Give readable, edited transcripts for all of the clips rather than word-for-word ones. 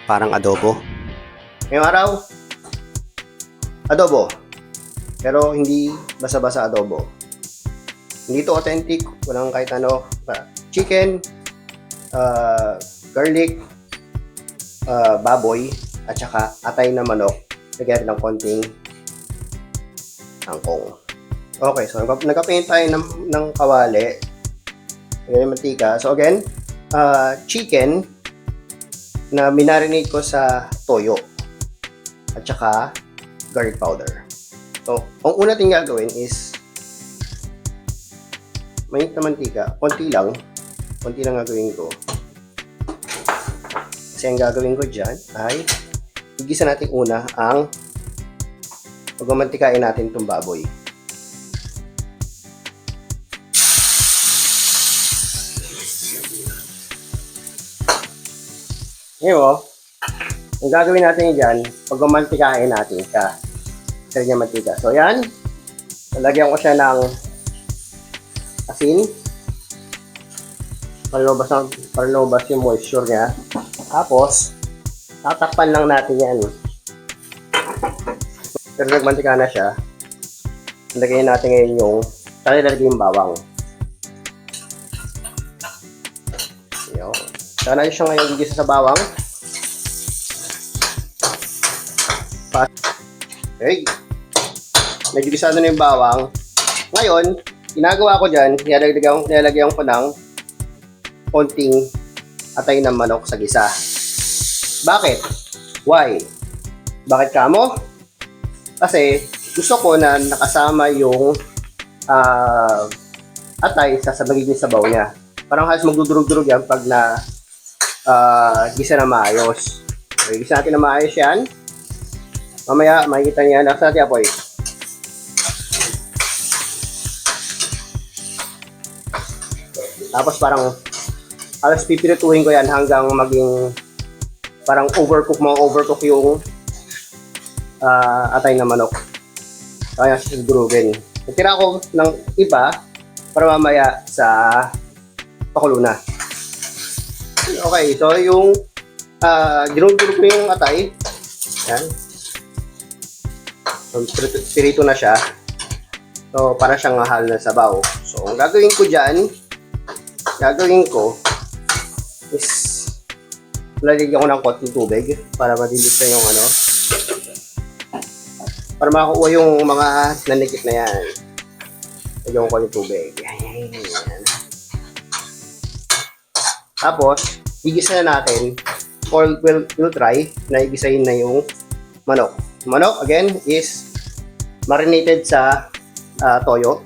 parang adobo. Ngayong araw, adobo. Pero hindi basa-basa adobo. Hindi to authentic, walang kahit ano. Chicken, garlic, baboy, at saka atay na manok. Lagyan ng konting kangkong. Okay, so nagkapain tayo ng kawali. Lagyan ng mantika. So again, chicken na minarinate ko sa toyo at saka garlic powder. So, ang una natin gagawin is mainit na mantika, konti lang gagawin ko. Kasi ang gagawin ko dyan ay igisa natin una ang pagmamantikain natin itong baboy. Ngayon, ang gagawin natin dyan, pagmamantikain natin sa kanyang mantika. So, yan. Nalagyan ko siya ng asin para lumabas yung moisture niya. Tapos, tatakpan lang natin yan. Pero nagmantika na siya. Lagyan natin ngayon yung lalagyan yung bawang. Yun. Saka natin siya ngayon gigisa sa bawang. Okay. Medyo gisado na yung bawang. Ngayon, ginagawa ko dyan, nilalagyan ko ng konting atay ng manok sa gisa. Bakit? Why? Bakit kamo? Kasi gusto ko na nakasama yung atay sa magiging sabaw niya. Parang halos magdudurog-durog yan pag na gisa na maayos. Okay, gisa natin na maayos yan. Mamaya, makikita niya. Nasa natin apoy. Tapos parang halos pipirituhin ko yan hanggang maging parang overcook yung atay na manok. Kaya sisigurugin. Nagtira ko ng iba para mamaya sa pakulo na. Okay, so yung ginugurog ko yung atay. Yan. So, pirito na siya. So, para siyang mahal na sabaw. So, ang gagawin ko is lalagyan ko ng konting tubig para madilit na yung ano. Para makakuha yung mga nanikit na yan. Lagyan ko yung tubig. Yan. Tapos, igisa na natin. Or we'll try na igisahin na yung manok. Manok, again, is marinated sa toyo.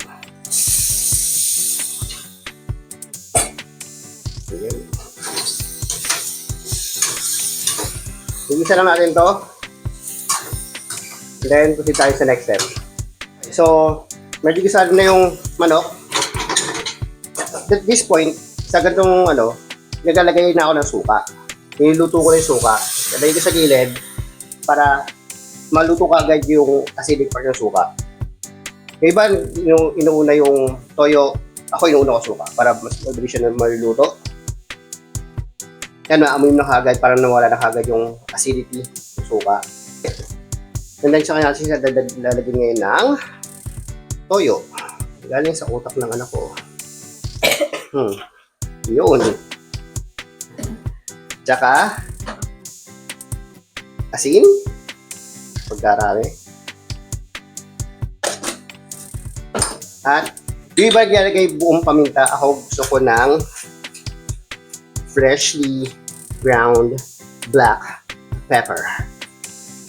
Ayan. Igisa lang natin to. Then, proceed tayo sa next step. So, medyo gisado na yung manok. At this point, sa ganitong naglalagay na ako ng suka. Niluluto ko na yung suka. Lagay ko sa gilid para maluto ka agad yung acidic part ng suka. Yung iba, inuuna yung toyo. Ako inuuna ko suka para mas mabilis siya na maluluto. Yan, maamoy na kagad para nawala na kagad yung acidity ng suka. And then, sa kanya natin lalagyan ngayon ng toyo. Galing sa utak ng anak ko. Yun. Tsaka, asin. Pagkarami. At, yung iba naglalagay buong paminta. Ako gusto ko ng freshly ground black pepper.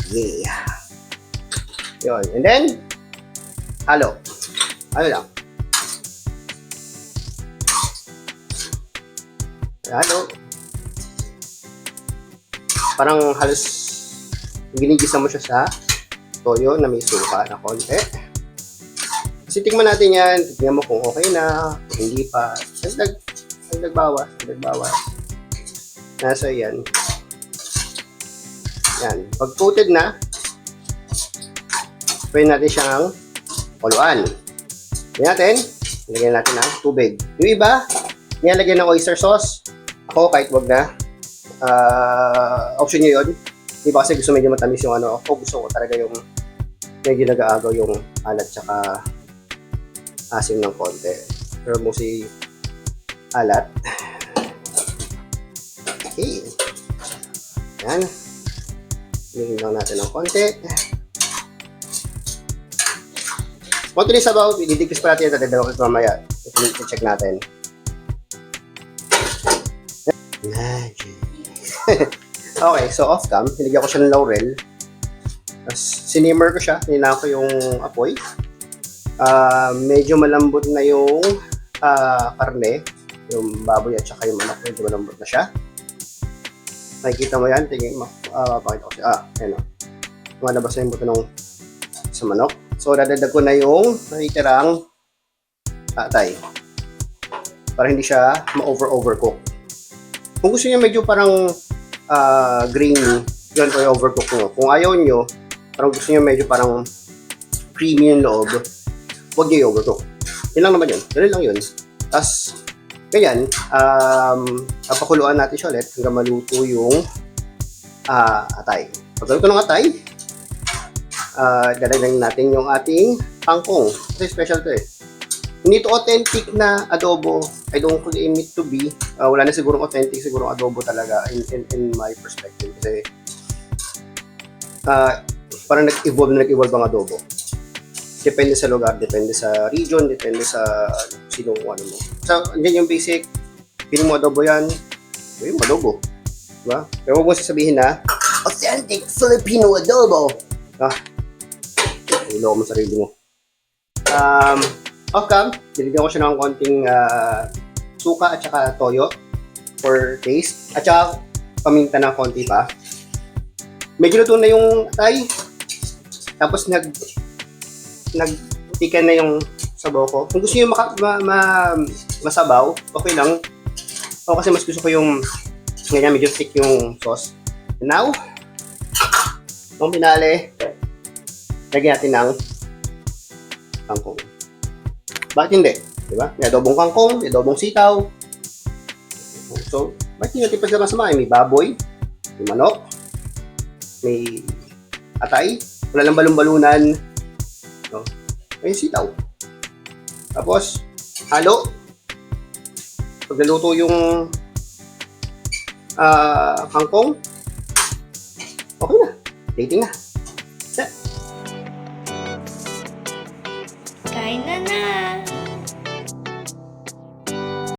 Yeah. Yun. And then, halo. Halo lang. Halo. Parang halos ginigisa mo siya sa toyo na may suka na konti. Kasi tingnan natin yan. Tingnan mo kung okay na, kung hindi pa. Dagdag bawas. Nasa yan. Yan. Pag coated na, pwede natin siyang kuluan. Lagyan natin ng tubig. Yung iba, nilalagyan ng oyster sauce. Ako, kahit wag na. Option nyo yun. Di ba kasi gusto medyo matamis yung ano. Ako gusto ko talaga yung medyo nag-aagaw yung alat tsaka asim ng konti. Pero mostly alat. Okay. Yan. Hingin lang natin ng konti. Konti rin sabaw, i-decrease pa natin ito. Dadalawa ko mamaya. I-check natin. Magic. Okay, so off cam, hinigyan ko siya ng laurel. Tapos sinimmer ko siya, hinina ko yung apoy. Medyo malambot na yung karne, yung baboy at saka yung manok, medyo malambot na siya. Nakikita mo yan, tingin mo, pakita ko siya. Ayan o. Lumalabas na yung buto ng sa manok. So, dadadag ko na yung natitirang atay. Para hindi siya ma-overcook. Kung gusto niyo medyo parang grainy, yun ko i-overcook nyo. Kung ayaw nyo, parang gusto niyo medyo parang creamy yung loob, huwag nyo i-overcook. Yun lang naman yun. Ganun lang yun. Tapos, ganyan, papakuluan natin siya ulit hanggang maluto yung atay. Pag naluto ng atay, dadagdagan natin yung ating kangkong. Kasi special to eh. Hindi ito authentic na adobo. I don't claim it to be. Wala na sigurong authentic, sigurong adobo talaga in my perspective. Kasi parang nag-evolve ang adobo. Depende sa lugar, depende sa region, depende sa sinong ano mo. So, andyan yung basic. Piling mo adobo yan, yung adobo. Diba? Pero huwag mo sasabihin na, authentic Filipino adobo. Iloko mo sarili mo. Off-cam, dinigyan ko siya ng konting suka at saka toyo for taste. At saka paminta ng konti pa. Medyo luto na yung atay. Tapos nagtikan na yung sabaw ko. Kung gusto nyo masabaw, okay lang. O kasi mas gusto ko yung ganyan, medyo thick yung sauce. And now, nung pinali, lagyan natin ng kangkong. Bakit hindi? Diba? May adobong kangkong, may adobong sitaw. So, bakit hindi natin pagsama-sama? May baboy, may manok, may atay, wala lang balon-balunan. No? May sitaw. Tapos, halo. Pag naluto yung kangkong, okay na. Dating na. Kain na na!